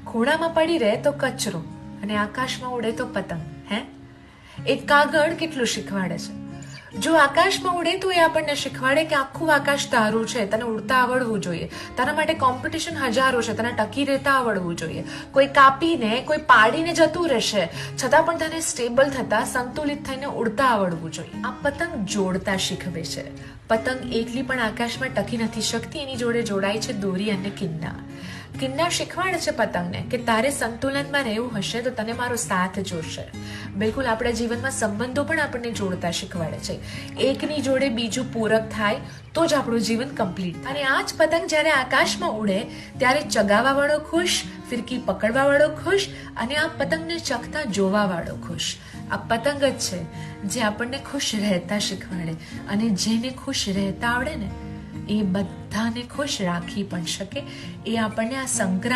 ઘોડામાં પડી રહે તો કચરો અને આકાશમાં ઉડે તો પતંગ. હે, એક કાગળ કેટલું શીખવાડે છે. જો આકાશમાં ઉડે તો એ આપણને શીખવાડે કે આખું આકાશ તારું છે, તને ઉડતા આવડવું જોઈએ. તારા માટે કોમ્પિટિશન હજારો છે, તને ટકી રહેતા આવડવું જોઈએ. કોઈ કાપીને કોઈ પાડીને જતું રહેશે, છતાં પણ તને સ્ટેબલ થતા સંતુલિત થઈને ઉડતા આવડવું જોઈએ. આ પતંગ જોડતા શીખવે છે. પતંગ એકલી પણ આકાશમાં ટકી નથી શકતી, એની જોડે જોડાય છે દોરી અને કિન્ના. કિન્ના શીખવાડે છે પતંગને કે તારે સંતુલનમાં રહેવું હશે તો તને મારો સાથ જોશે. બિલકુલ, આપણા જીવનમાં સંબંધો પણ આપણને જોડતા શીખવાડે છે. એકની જોડે બીજું પૂરક થાય તો જ આપણું જીવન કમ્પ્લીટ. અને આ જ પતંગ જ્યારે આકાશમાં ઉડે ત્યારે ચગાવવા વાળો ખુશ, ફિરકી પકડવા વાળો ખુશ અને આ પતંગને ચકતા જોવા વાળો ખુશ. આ પતંગ જ છે જે આપણને ખુશ રહેતા શીખવાડે, અને જેને ખુશ રહેતા આવડે ને એ બધાને ખુશ રાખી પણ શકે. એ આપણને આ સંક્રાંત